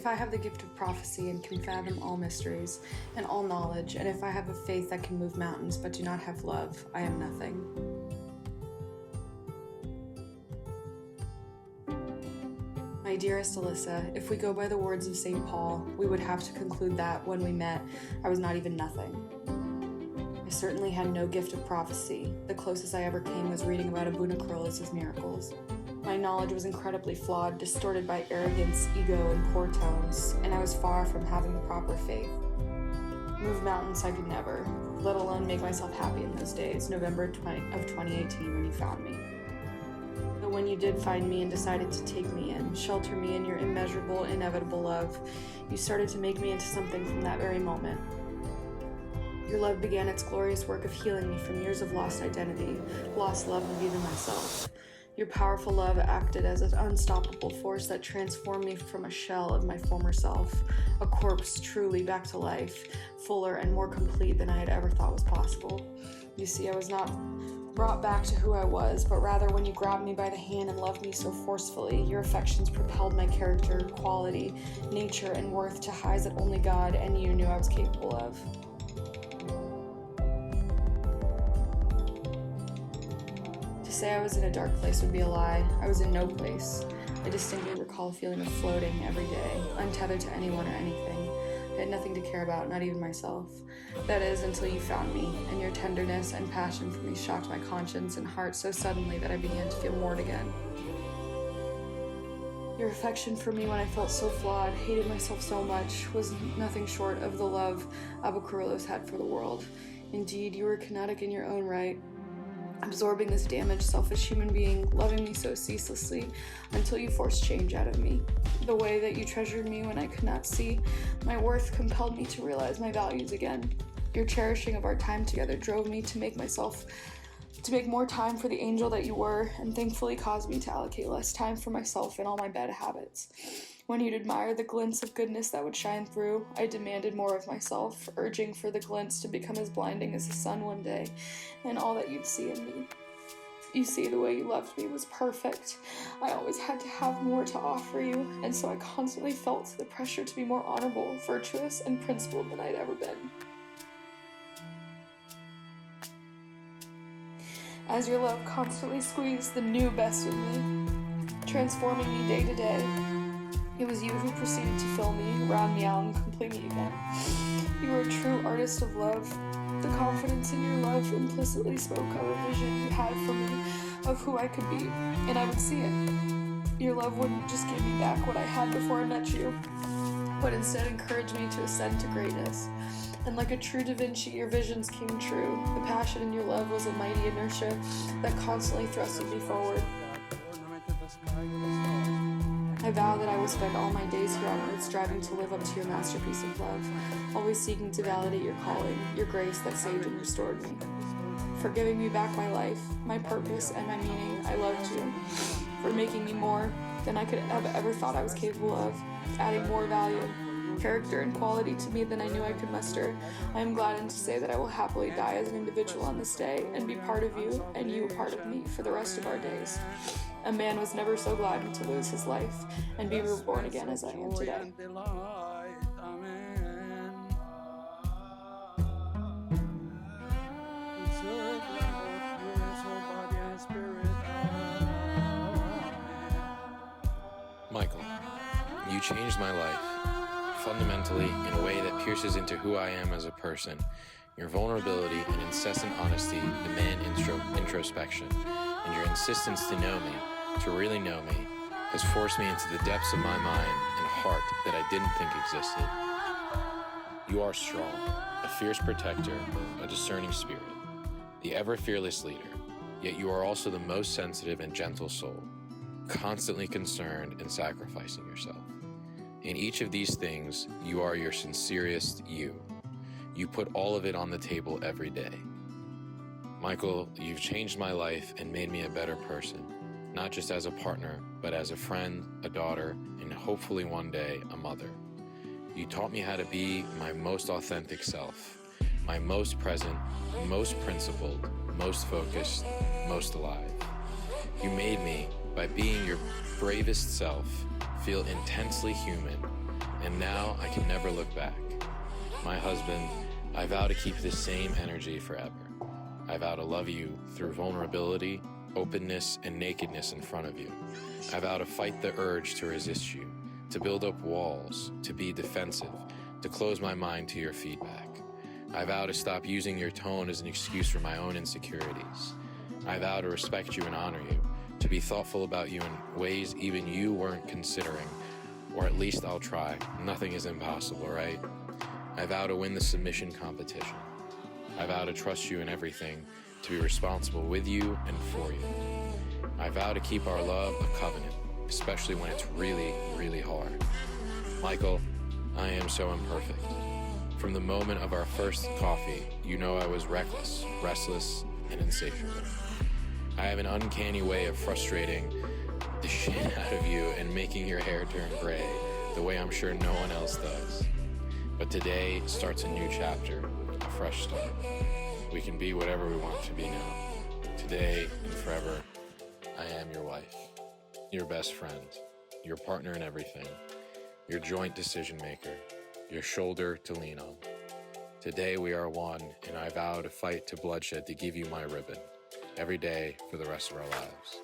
If I have the gift of prophecy and can fathom all mysteries and all knowledge, and if I have a faith that can move mountains but do not have love, I am nothing. My dearest Alyssa, if we go by the words of St. Paul, we would have to conclude that, when we met, I was not even nothing. I certainly had no gift of prophecy. The closest I ever came was reading about Abunakrolus' miracles. My knowledge was incredibly flawed, distorted by arrogance, ego, and poor tones, and I was far from having the proper faith. Move mountains I could never, let alone make myself happy in those days, November of 2018, when you found me. But when you did find me and decided to take me in, shelter me in your immeasurable, inevitable love, you started to make me into something from that very moment. Your love began its glorious work of healing me from years of lost identity, lost love of even myself. Your powerful love acted as an unstoppable force that transformed me from a shell of my former self, a corpse truly back to life, fuller and more complete than I had ever thought was possible. You see, I was not brought back to who I was, but rather when you grabbed me by the hand and loved me so forcefully, your affections propelled my character, quality, nature, and worth to highs that only God and you knew I was capable of. To say I was in a dark place would be a lie. I was in no place. I distinctly recall a feeling of floating every day, untethered to anyone or anything. I had nothing to care about, not even myself. That is, until you found me, and your tenderness and passion for me shocked my conscience and heart so suddenly that I began to feel moored again. Your affection for me when I felt so flawed, hated myself so much, was nothing short of the love Abunakrolus had for the world. Indeed, you were kinetic in your own right, absorbing this damaged, selfish human being, loving me so ceaselessly until you forced change out of me. The way that you treasured me when I could not see my worth compelled me to realize my values again. Your cherishing of our time together drove me to make more time for the angel that you were, and thankfully caused me to allocate less time for myself and all my bad habits. When you'd admire the glints of goodness that would shine through, I demanded more of myself, urging for the glints to become as blinding as the sun one day, and all that you'd see in me. You see, the way you loved me was perfect. I always had to have more to offer you, and so I constantly felt the pressure to be more honorable, virtuous, and principled than I'd ever been. As your love constantly squeezed the new best in me, transforming me day to day, it was you who proceeded to fill me, round me out, and complete me again. You were a true artist of love. The confidence in your love implicitly spoke of a vision you had for me of who I could be, and I would see it. Your love wouldn't just give me back what I had before I met you, but instead encouraged me to ascend to greatness. And like a true Da Vinci, your visions came true. The passion in your love was a mighty inertia that constantly thrusted me forward. I vow that I will spend all my days here on earth striving to live up to your masterpiece of love, always seeking to validate your calling, your grace that saved and restored me. For giving me back my life, my purpose, and my meaning, I loved you. For making me more than I could have ever thought I was capable of, adding more value, character, and quality to me than I knew I could muster. I am gladdened to say that I will happily die as an individual on this day and be part of you and you a part of me for the rest of our days. A man was never so glad to lose his life and be reborn again as I am today. Michael, you changed my life, fundamentally in a way that pierces into who I am as a person. Your vulnerability and incessant honesty demand introspection, and your insistence to know me, to really know me, has forced me into the depths of my mind and heart that I didn't think existed. You are strong, a fierce protector, a discerning spirit, the ever-fearless leader, yet you are also the most sensitive and gentle soul, constantly concerned and sacrificing yourself. In each of these things, you are your sincerest you. You put all of it on the table every day. Michael, you've changed my life and made me a better person, not just as a partner, but as a friend, a daughter, and hopefully one day, a mother. You taught me how to be my most authentic self, my most present, most principled, most focused, most alive. You made me, by being your bravest self, feel intensely human And now I can never look back. My husband, I vow to keep this same energy forever. I vow to love you through vulnerability, openness, and nakedness in front of you. I vow to fight the urge to resist you, to build up walls, to be defensive, to close my mind to your feedback. I vow to stop using your tone as an excuse for my own insecurities. I vow to respect you and honor you, to be thoughtful about you in ways even you weren't considering, or at least I'll try. Nothing is impossible, right? I vow to win the submission competition. I vow to trust you in everything, to be responsible with you and for you. I vow to keep our love a covenant, especially when it's really, really hard. Michael, I am so imperfect. From the moment of our first coffee, you know I was reckless, restless, and insatiable. I have an uncanny way of frustrating the shit out of you and making your hair turn gray, the way I'm sure no one else does. But today starts a new chapter, a fresh start. We can be whatever we want to be now. Today and forever, I am your wife, your best friend, your partner in everything, your joint decision maker, your shoulder to lean on. Today we are one, and I vow to fight to bloodshed to give you my ribbon every day for the rest of our lives.